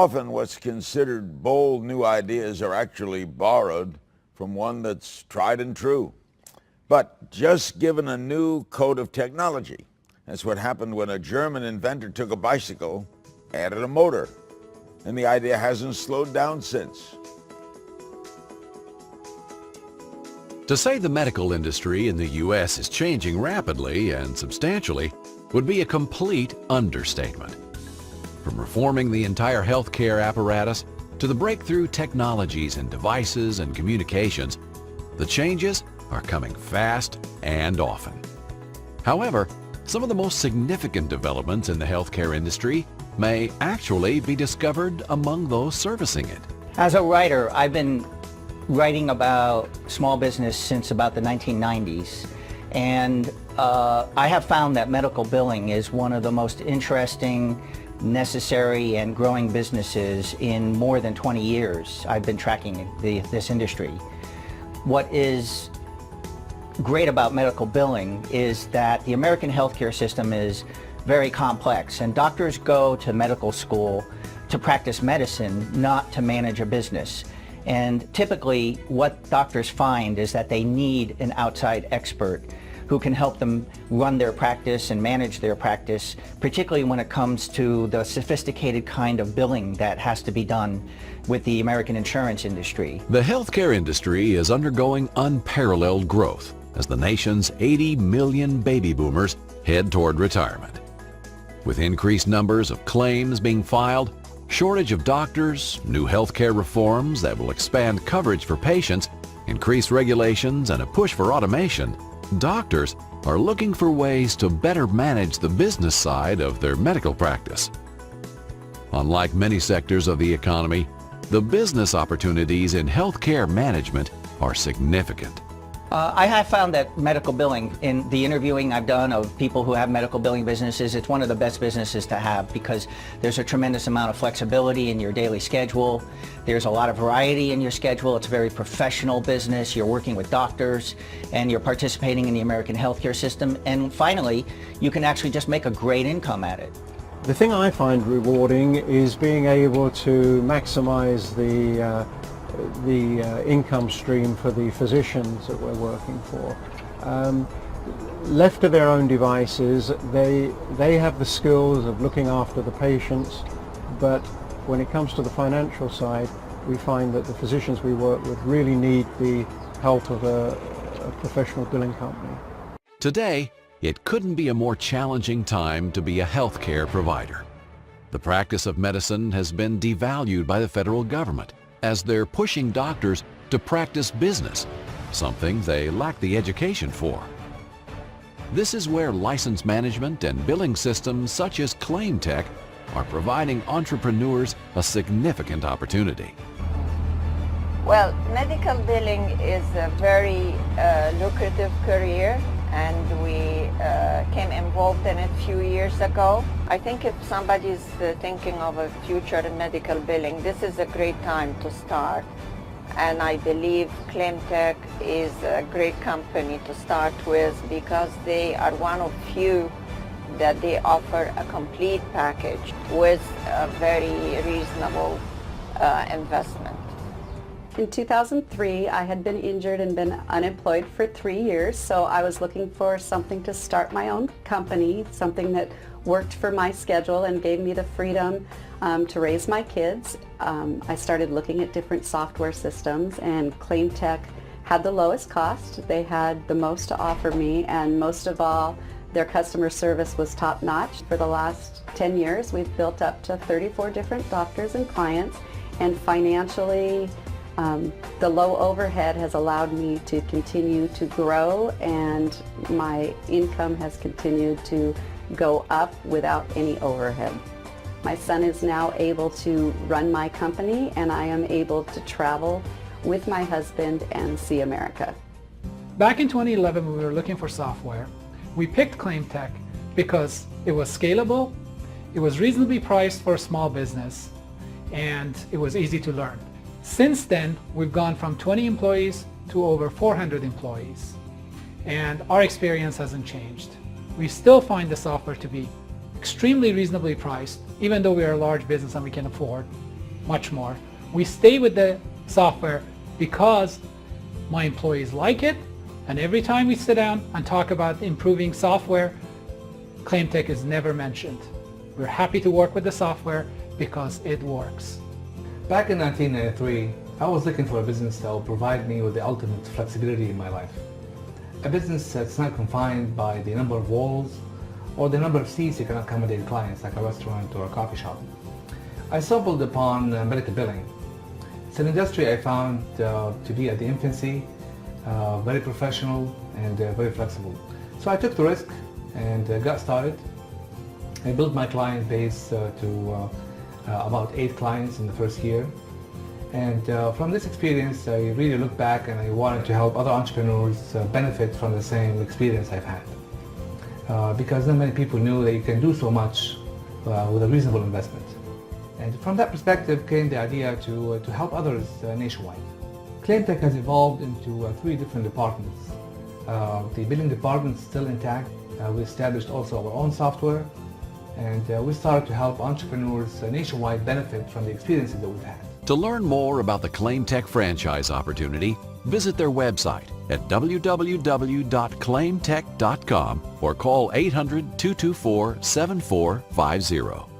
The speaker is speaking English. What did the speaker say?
Often what's considered bold new ideas are actually borrowed from one that's tried and true, but just given a new coat of technology. That's what happened when a German inventor took a bicycle, added a motor, and the idea hasn't slowed down since. To say the medical industry in the U.S. is changing rapidly and substantially would be a complete understatement. From reforming the entire healthcare apparatus to the breakthrough technologies in devices and communications, the changes are coming fast and often. However, some of the most significant developments in the healthcare industry may actually be discovered among those servicing it. As a writer, I've been writing about small business since about the 1990s, and I have found that medical billing is one of the most interesting, necessary, and growing businesses in more than 20 years. I've been tracking this industry. What is great about medical billing is that the American healthcare system is very complex, and doctors go to medical school to practice medicine, not to manage a business. And typically what doctors find is that they need an outside expert who can help them run their practice and manage their practice, particularly when it comes to the sophisticated kind of billing that has to be done with the American insurance industry. The healthcare industry is undergoing unparalleled growth as the nation's 80 million baby boomers head toward retirement. With increased numbers of claims being filed, shortage of doctors, new healthcare reforms that will expand coverage for patients, increased regulations, and a push for automation, doctors are looking for ways to better manage the business side of their medical practice. Unlike many sectors of the economy, the business opportunities in healthcare management are significant. I have found that medical billing, in the interviewing I've done of people who have medical billing businesses, it's one of the best businesses to have because there's a tremendous amount of flexibility in your daily schedule. There's a lot of variety in your schedule. It's a very professional business. You're working with doctors and you're participating in the American healthcare system. And finally, you can actually just make a great income at it. The thing I find rewarding is being able to maximize the income stream for the physicians that we're working for. Left to their own devices, they have the skills of looking after the patients, but when it comes to the financial side, we find that the physicians we work with really need the help of a professional billing company. Today, it couldn't be a more challenging time to be a healthcare provider. The practice of medicine has been devalued by the federal government, as they're pushing doctors to practice business, something they lack the education for. This is where license management and billing systems such as ClaimTek are providing entrepreneurs a significant opportunity. Well, medical billing is a very lucrative career, and we came involved in it a few years ago. I think if somebody's thinking of a future in medical billing, this is a great time to start. And I believe ClaimTek is a great company to start with because they are one of few that they offer a complete package with a very reasonable investment. In 2003, I had been injured and been unemployed for 3 years, so I was looking for something to start my own company, something that worked for my schedule and gave me the freedom to raise my kids. I started looking at different software systems, and ClaimTek had the lowest cost. They had the most to offer me, and most of all, their customer service was top-notch. For the last 10 years, we've built up to 34 different doctors and clients, and financially, the low overhead has allowed me to continue to grow, and my income has continued to go up without any overhead. My son is now able to run my company, and I am able to travel with my husband and see America. Back in 2011, when we were looking for software, we picked ClaimTek because it was scalable, it was reasonably priced for a small business, and it was easy to learn. Since then, we've gone from 20 employees to over 400 employees, and our experience hasn't changed. We still find the software to be extremely reasonably priced, even though we are a large business and we can afford. much more. We stay with the software because my employees like it, and every time we sit down and talk about improving software, ClaimTek is never mentioned. We're happy to work with the software because it works. Back in 1993, I was looking for a business that will provide me with the ultimate flexibility in my life. A business that's not confined by the number of walls or the number of seats you can accommodate clients, like a restaurant or a coffee shop. I stumbled upon medical billing. It's an industry I found to be at the infancy, very professional and very flexible. So I took the risk and got started. I built my client base to about 8 clients in the first year. And from this experience, I really look back and I wanted to help other entrepreneurs benefit from the same experience I've had. Because not many people knew that you can do so much with a reasonable investment. And from that perspective came the idea to help others nationwide. ClaimTek has evolved into 3 different departments. The billing department is still intact. We established also our own software, and we started to help entrepreneurs nationwide benefit from the experiences that we've had. To learn more about the ClaimTek franchise opportunity, visit their website at www.claimtek.com or call 800-224-7450.